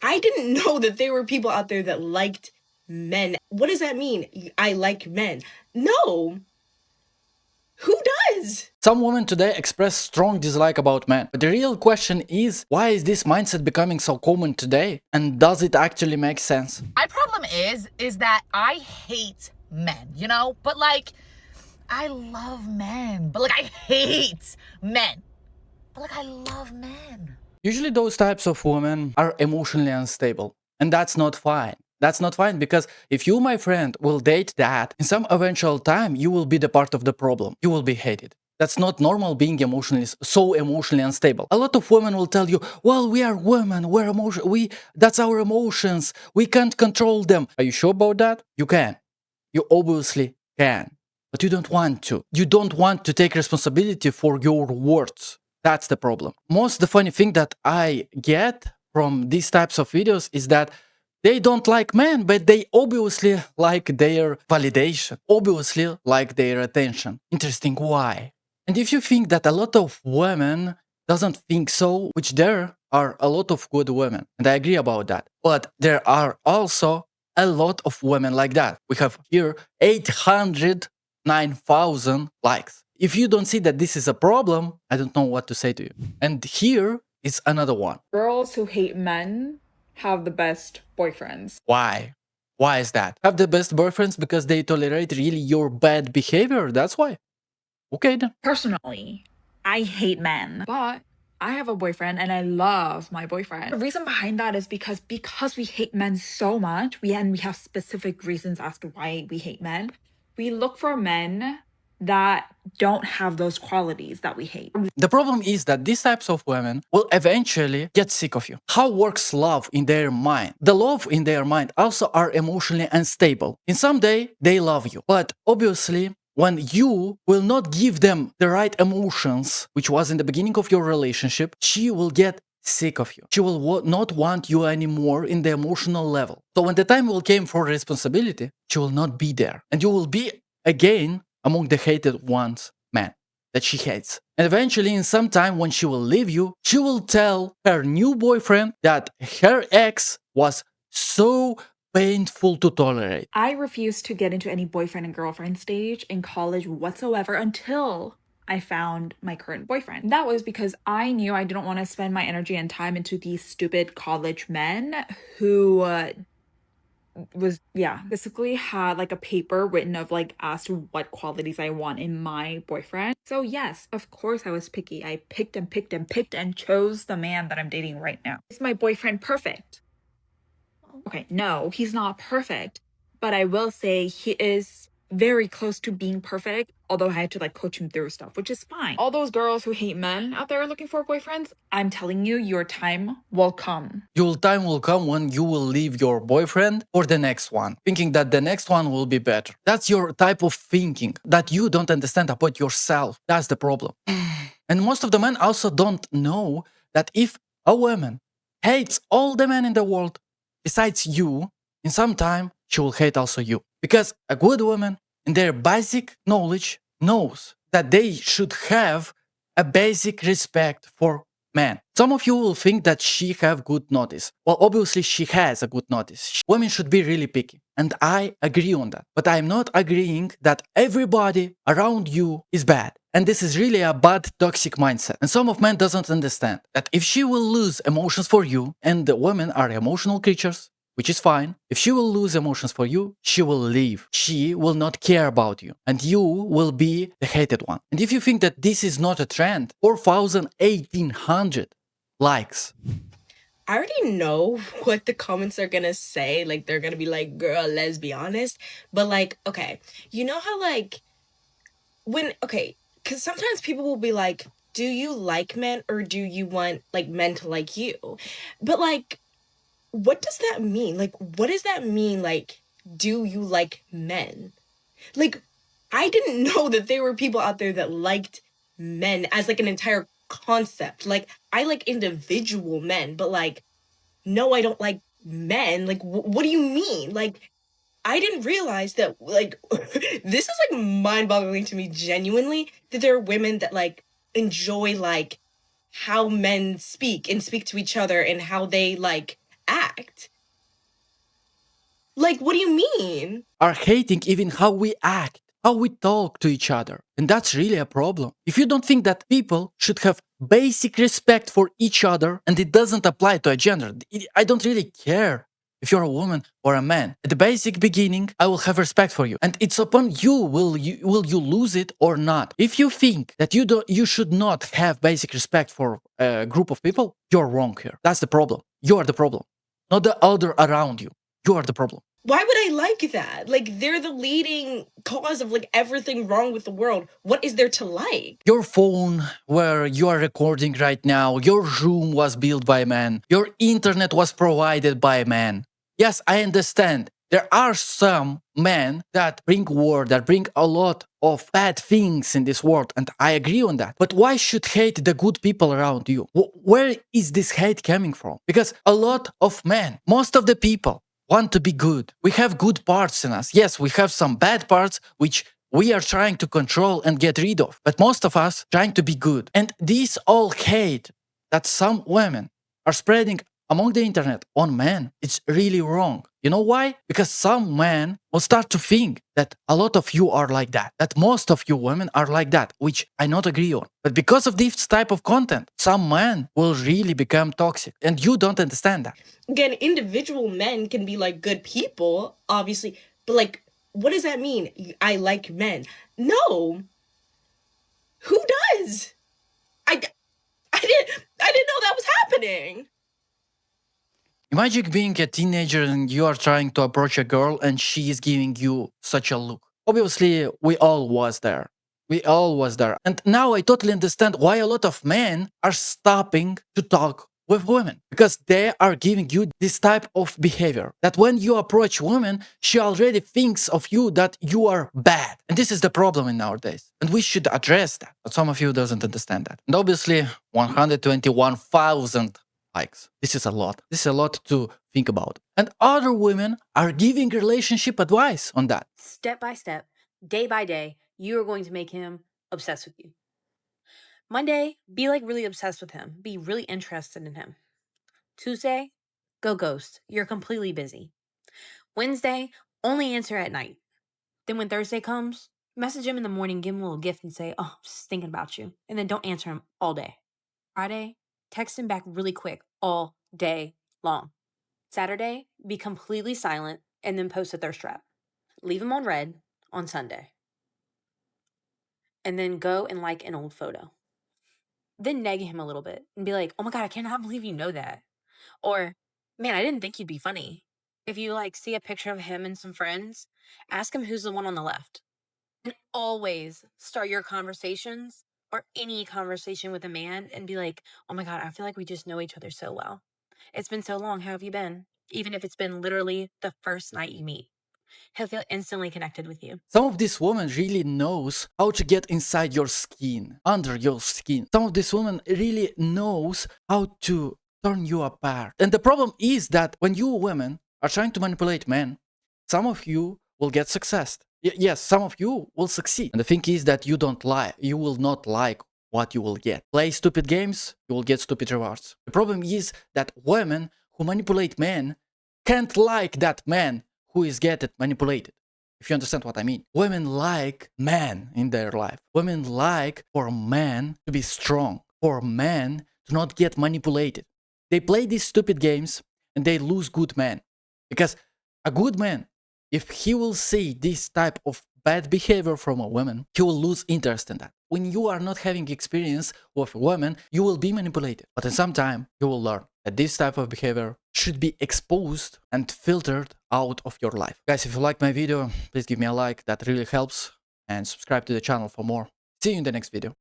I didn't know that there were people out there that liked men. What does that mean? I like men. No. Who does? Some women today express strong dislike about men. But the real question is, why is this mindset becoming so common today? And does it actually make sense? My problem is that I hate men, you know? But like, I love men. But like, I hate men. But like, I love men. Usually those types of women are emotionally unstable. And that's not fine. That's not fine because if you, my friend, will date that, in some eventual time, you will be the part of the problem. You will be hated. That's not normal being so emotionally unstable. A lot of women will tell you, well, we are women, that's our emotions. We can't control them. Are you sure about that? You can. You obviously can. But you don't want to. You don't want to take responsibility for your words. That's the problem. The funny thing that I get from these types of videos is that they don't like men, but they obviously like their validation, obviously like their attention. Interesting, why? And if you think that a lot of women doesn't think so, which there are a lot of good women, and I agree about that, but there are also a lot of women like that. We have here 809,000 likes. If you don't see that this is a problem, I don't know what to say to you. And here is another one. Girls who hate men have the best boyfriends. Why? Why is that? Have the best boyfriends because they tolerate really your bad behavior? That's why. Okay then. Personally, I hate men, but I have a boyfriend and I love my boyfriend. The reason behind that is because we hate men so much, we have specific reasons as to why we hate men. We look for men that don't have those qualities that we hate. The problem is that these types of women will eventually get sick of you. How works love in their mind? The love in their mind also are emotionally unstable. In some day, they love you. But obviously, when you will not give them the right emotions, which was in the beginning of your relationship, she will get sick of you. She will not want you anymore in the emotional level. So when the time will come for responsibility, she will not be there. And you will be again among the hated ones, man, that she hates. And eventually, in some time when she will leave you, she will tell her new boyfriend that her ex was so painful to tolerate. I refused to get into any boyfriend and girlfriend stage in college whatsoever until I found my current boyfriend. That was because I knew I didn't want to spend my energy and time into these stupid college men who basically had like a paper written of like as to what qualities I want in my boyfriend. So yes, of course I was picky. I picked and chose the man that I'm dating right now. Is my boyfriend perfect? Okay, no, he's not perfect, but I will say he is very close to being perfect, although I had to like coach him through stuff, which is fine. All those girls who hate men out there looking for boyfriends, I'm telling you, your time will come. Your time will come when you will leave your boyfriend for the next one, thinking that the next one will be better. That's your type of thinking that you don't understand about yourself. That's the problem. And most of the men also don't know that if a woman hates all the men in the world besides you, in some time, she will hate also you. Because a good woman, in their basic knowledge, knows that they should have a basic respect for men. Some of you will think that she have good notice. Well, obviously she has a good notice. Women should be really picky. And I agree on that. But I'm not agreeing that everybody around you is bad. And this is really a bad toxic mindset. And some of men doesn't understand that if she will lose emotions for you, and the women are emotional creatures, which is fine. If she will lose emotions for you, she will leave. She will not care about you. And you will be the hated one. And if you think that this is not a trend, 4,100 likes. I already know what the comments are gonna say. Like, they're gonna be like, girl, let's be honest. But like, okay, you know how like, because sometimes people will be like, do you like men or do you want like men to like you? But like, what does that mean? Like, what does that mean? Like, do you like men? Like, I didn't know that there were people out there that liked men as like an entire concept. Like, I like individual men, but like, no, I don't like men. Like, what do you mean? Like, I didn't realize that, like, this is like mind-boggling to me genuinely, that there are women that like enjoy like how men speak and speak to each other and how they like act. Like, what do you mean? Are hating even how we act, how we talk to each other. And that's really a problem. If you don't think that people should have basic respect for each other and it doesn't apply to a gender, I don't really care if you're a woman or a man. At the basic beginning, I will have respect for you. And it's upon you, will you lose it or not? If you think that you should not have basic respect for a group of people, you're wrong here. That's the problem. You are the problem, not the other around you. You are the problem. Why would I like that? Like, they're the leading cause of like everything wrong with the world. What is there to like? Your phone, where you are recording right now, your room was built by a man, your internet was provided by a man. Yes, I understand. There are some men that bring war, that bring a lot of bad things in this world, and I agree on that. But why should hate the good people around you? Where is this hate coming from? Because a lot of men, most of the people, want to be good. We have good parts in us. Yes, we have some bad parts which we are trying to control and get rid of. But most of us trying to be good. And this all hate that some women are spreading among the internet on men, it's really wrong. You know why? Because some men will start to think that a lot of you are like that most of you women are like that, which I not agree on. But because of this type of content, some men will really become toxic, and you don't understand that. Again, individual men can be like good people, obviously, but like, what does that mean? I like men. No. Who does? I didn't know that was happening. Imagine being a teenager and you are trying to approach a girl and she is giving you such a look. Obviously, we all was there. We all was there. And now I totally understand why a lot of men are stopping to talk with women. Because they are giving you this type of behavior. That when you approach women, she already thinks of you that you are bad. And this is the problem in nowadays. And we should address that. But some of you doesn't understand that. And obviously, 121,000 likes. This is a lot. This is a lot to think about. And other women are giving relationship advice on that. Step by step, day by day, you are going to make him obsessed with you. Monday, be like really obsessed with him. Be really interested in him. Tuesday, go ghost. You're completely busy. Wednesday, only answer at night. Then when Thursday comes, message him in the morning, give him a little gift and say, oh, I'm just thinking about you. And then don't answer him all day. Friday, text him back really quick all day long. Saturday, be completely silent and then post a thirst trap. Leave him on red on Sunday. And then go and like an old photo. Then neg him a little bit and be like, oh my God, I cannot believe you know that. Or, man, I didn't think you'd be funny. If you like see a picture of him and some friends, ask him who's the one on the left. And always start your conversations or any conversation with a man and be like, oh my God, I feel like we just know each other so well. It's been so long. How have you been? Even if it's been literally the first night you meet. He'll feel instantly connected with you. Some of these women really knows how to get inside your skin, under your skin. Some of these women really knows how to turn you apart. And the problem is that when you women are trying to manipulate men, some of you will get success. Yes, some of you will succeed. And the thing is that you don't lie. You will not like what you will get. Play stupid games, you will get stupid rewards. The problem is that women who manipulate men can't like that man who is getting manipulated. If you understand what I mean. Women like men in their life. Women like for men to be strong. For men to not get manipulated. They play these stupid games and they lose good men. Because a good man, if he will see this type of bad behavior from a woman, he will lose interest in that. When you are not having experience with women, you will be manipulated. But in some time, you will learn that this type of behavior should be exposed and filtered out of your life. Guys, if you like my video, please give me a like. That really helps. And subscribe to the channel for more. See you in the next video.